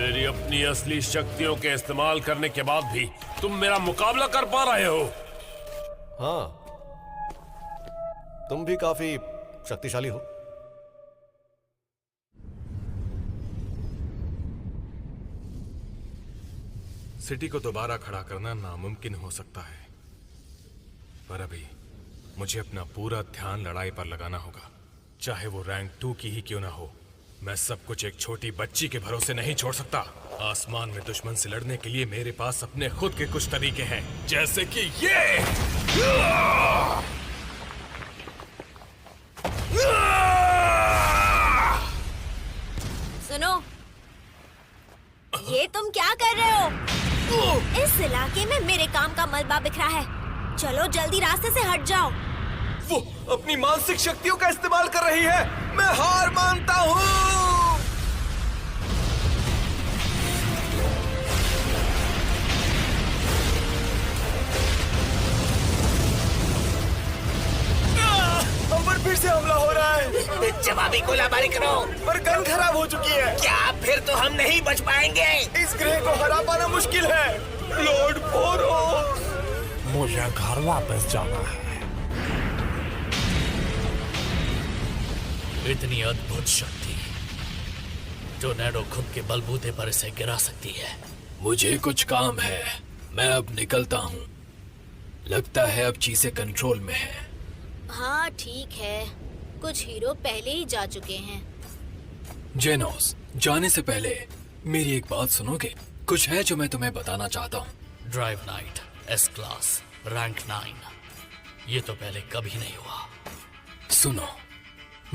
मेरी अपनी असली शक्तियों के इस्तेमाल करने के बाद भी तुम मेरा मुकाबला कर पा रहे हो? हाँ, तुम भी काफी शक्तिशाली हो। सिटी को दोबारा खड़ा करना नामुमकिन हो सकता है, पर अभी मुझे अपना पूरा ध्यान लड़ाई पर लगाना होगा, चाहे वो रैंक 2 की ही क्यों ना हो। मैं सब कुछ एक छोटी बच्ची के भरोसे नहीं छोड़ सकता। आसमान में दुश्मन से लड़ने के लिए मेरे पास अपने खुद के कुछ तरीके हैं, जैसे कि ये। सुनो, ये तुम क्या कर रहे हो? इस इलाके में मेरे काम का मलबा बिखरा है। चलो जल्दी रास्ते से हट जाओ। वो अपनी मानसिक शक्तियों का इस्तेमाल कर रही है। मैं हार मानता हूँ। हम पर फिर से हमला हो रहा है। जवाबी गोलाबारी करो। पर गन खराब हो चुकी है। क्या फिर तो हम नहीं बच पाएंगे। इस ग्रह को हरा पाना मुश्किल है। लॉर्ड फोरोस, मुझे घर वापस जाना है। इतनी अद्भुत शक्ति, टोर्नेडो खुद के बलबूते पर इसे गिरा सकती है। मुझे कुछ काम है, मैं अब निकलता हूँ। लगता है अब चीजें कंट्रोल में है। हाँ ठीक है, कुछ हीरो पहले ही जा चुके हैं। जेनोस, जाने से पहले मेरी एक बात सुनोगे? कुछ है जो मैं तुम्हें बताना चाहता हूँ। Drive night, S class, rank 9, ये तो पहले कभी नहीं हुआ। सुनो,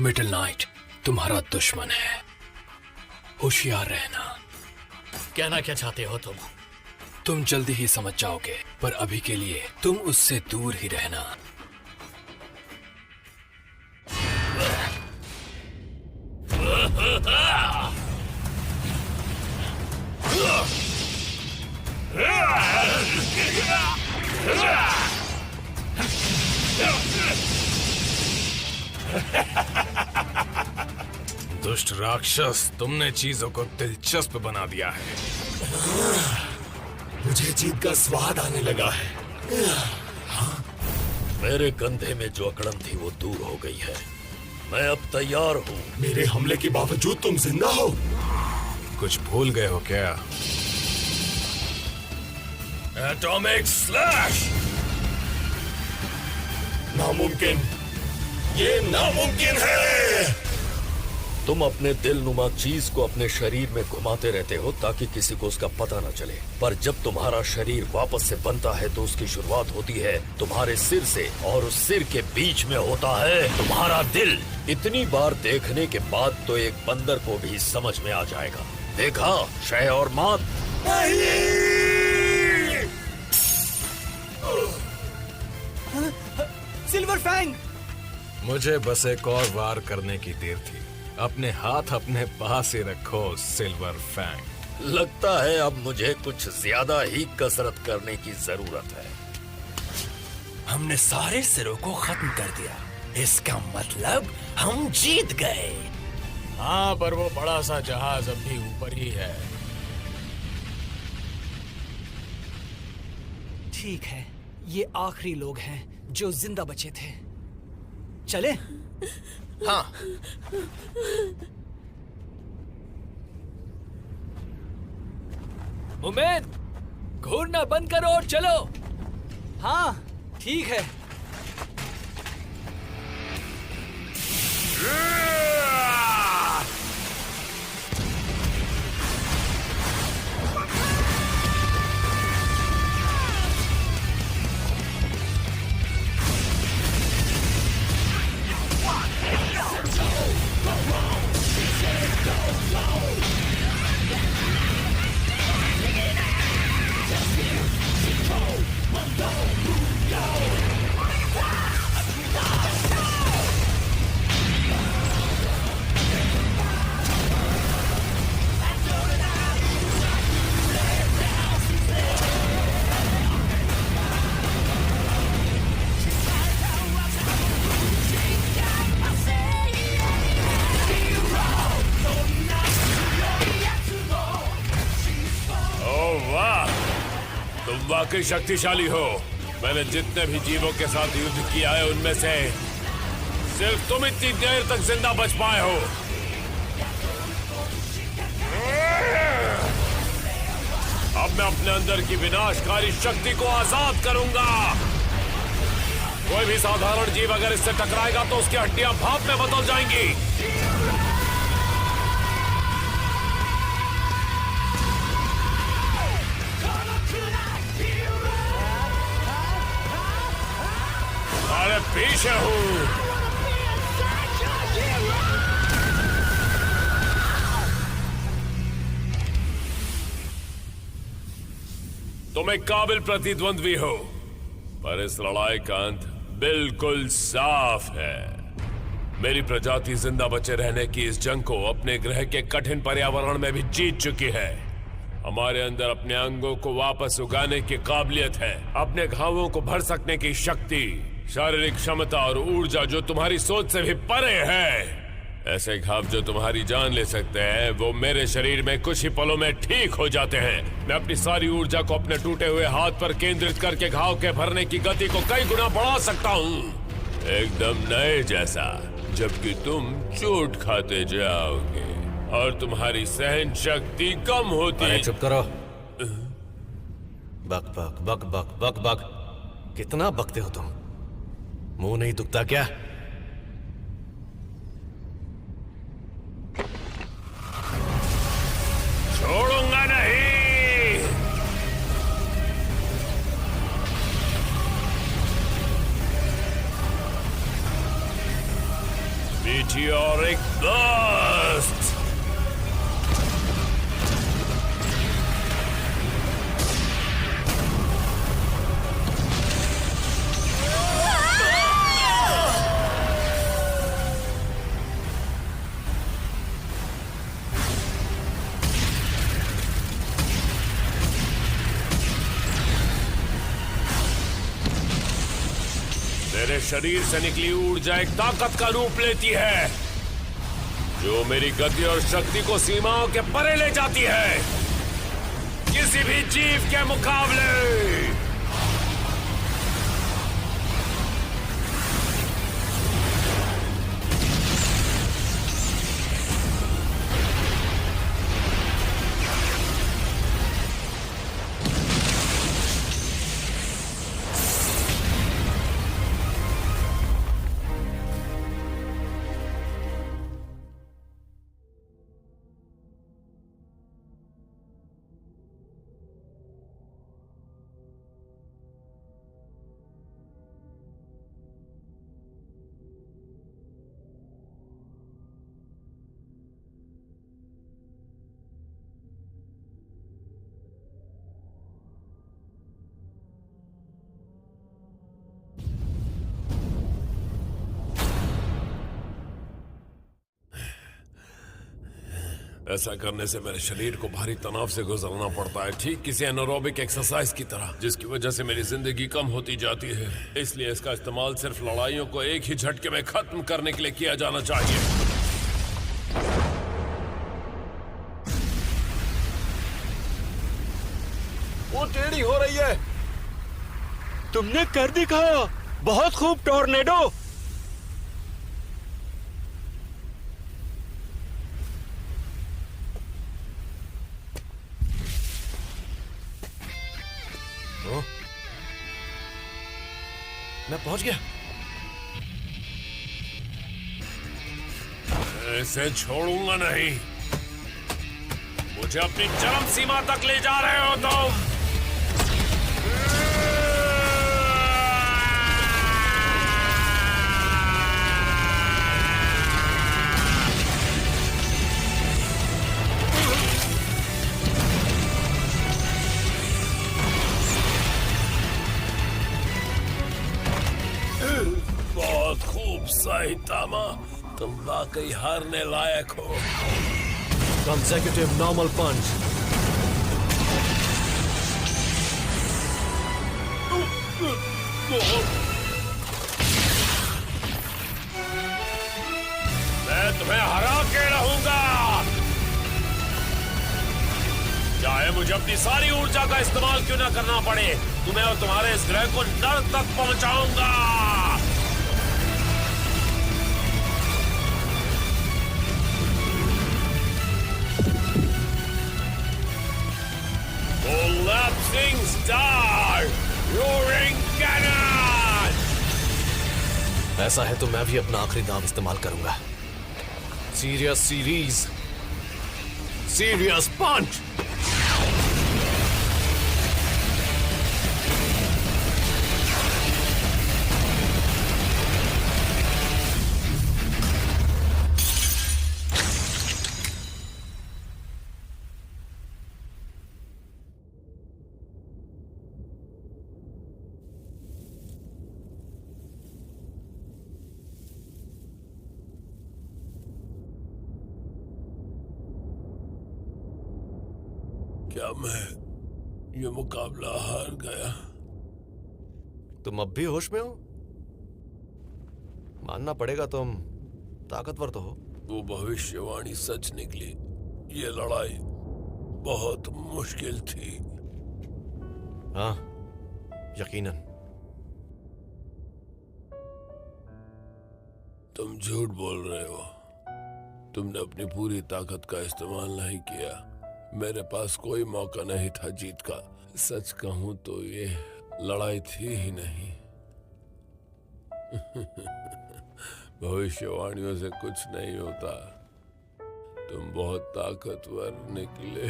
मिडिल नाइट तुम्हारा दुश्मन है, होशियार रहना। कहना क्या चाहते हो तुम? तुम जल्दी ही समझ जाओगे, पर अभी के लिए तुम उससे दूर ही रहना। दुष्ट राक्षस, तुमने चीजों को दिलचस्प बना दिया है। मुझे जीत का स्वाद आने लगा है। मेरे कंधे में जो अकड़न थी वो दूर हो गई है। मैं अब तैयार हूँ। मेरे हमले के बावजूद तुम जिंदा हो? कुछ भूल गए हो क्या? Atomic slash! नामुमकिन, ये नामुमकिन है। तुम अपने दिलनुमा चीज को अपने शरीर में घुमाते रहते हो ताकि किसी को उसका पता न चले, पर जब तुम्हारा शरीर वापस से बनता है तो उसकी शुरुआत होती है तुम्हारे सिर से, और उस सिर के बीच में होता है तुम्हारा दिल। इतनी बार देखने के बाद तो एक बंदर को भी समझ में आ जाएगा। देखा शय और मात? Silver fang! मुझे बस एक और वार करने की देर थी। अपने हाथ अपने पास ही रखो सिल्वर फैंग। लगता है अब मुझे कुछ ज्यादा ही कसरत करने की जरूरत है। हमने सारे सिरों को खत्म कर दिया। इसका मतलब हम जीत गए। हाँ, पर वो बड़ा सा जहाज अब भी ऊपर ही है। ठीक है, ये आखिरी लोग हैं जो जिंदा बचे थे। चले? हाँ। उमेद, घूरना बंद करो और चलो। हाँ, ठीक है। वाकई शक्तिशाली हो। मैंने जितने भी जीवों के साथ युद्ध किया है उनमें से सिर्फ तुम इतनी देर तक जिंदा बच पाए हो। अब मैं अपने अंदर की विनाशकारी शक्ति को आजाद करूंगा। कोई भी साधारण जीव अगर इससे टकराएगा तो उसकी हड्डियां भाप में बदल जाएंगी। अरे पीछे हूं। तुम एक काबिल प्रतिद्वंद्वी हो, पर इस लड़ाई का अंत बिल्कुल साफ है। मेरी प्रजाति जिंदा बचे रहने की इस जंग को अपने ग्रह के कठिन पर्यावरण में भी जीत चुकी है। हमारे अंदर अपने अंगों को वापस उगाने की काबिलियत है, अपने घावों को भर सकने की शक्ति, शारीरिक क्षमता और ऊर्जा जो तुम्हारी सोच से भी परे है। ऐसे घाव जो तुम्हारी जान ले सकते हैं वो मेरे शरीर में कुछ ही पलों में ठीक हो जाते हैं। मैं अपनी सारी ऊर्जा को अपने टूटे हुए हाथ पर केंद्रित करके घाव के भरने की गति को कई गुना बढ़ा सकता हूँ, एकदम नए जैसा। जबकि तुम चोट खाते जाओगे और तुम्हारी सहन शक्ति कम होती है। चुप करो। बक बक बक बक बक बक। कितना बकते हो तुम? मुंह नहीं दुखता क्या? छोड़ूंगा नहीं। Meteoric burst. मेरे शरीर से निकली ऊर्जा एक ताकत का रूप लेती है जो मेरी गति और शक्ति को सीमाओं के परे ले जाती है, किसी भी जीव के मुकाबले। ऐसा करने से मेरे शरीर को भारी तनाव से गुजरना पड़ता है, ठीक किसी एनारोबिक एक्सरसाइज की तरह, जिसकी वजह से मेरी जिंदगी कम होती जाती है। इसलिए इसका इस्तेमाल सिर्फ लड़ाइयों को एक ही झटके में खत्म करने के लिए किया जाना चाहिए। वो टेढ़ी हो रही है। तुमने कर दिखाया। बहुत खूब टॉर्नेडो। मैं पहुंच गया। ऐसे छोड़ूंगा नहीं। मुझे अपनी चरम सीमा तक ले जा रहे हो तुम। बहुत खूब साइतामा, तुम वाकई हारने लायक हो। कंसेक्यूटिव नॉर्मल पंच। मैं तुम्हें हरा के रहूंगा, चाहे मुझे अपनी सारी ऊर्जा का इस्तेमाल क्यों ना करना पड़े, तुम्हें और तुम्हारे इस ग्रह को नर्क तक पहुंचाऊंगा। Collapsing Star, Roaring Cannon। ऐसा है तो मैं भी अपना आखिरी दाव इस्तेमाल करूंगा। सीरियस पंच। क्या मैं ये मुकाबला हार गया? तुम अब भी होश में हो? मानना पड़ेगा तुम ताकतवर तो हो। वो भविष्यवाणी सच निकली। ये लड़ाई बहुत मुश्किल थी। हाँ, यकीनन। तुम झूठ बोल रहे हो। तुमने अपनी पूरी ताकत का इस्तेमाल नहीं किया। मेरे पास कोई मौका नहीं था जीत का। सच कहूं तो ये लड़ाई थी ही नहीं। भविष्यवाणियों से कुछ नहीं होता। तुम बहुत ताकतवर निकले।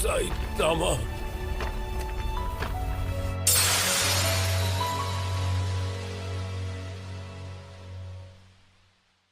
साइतामा।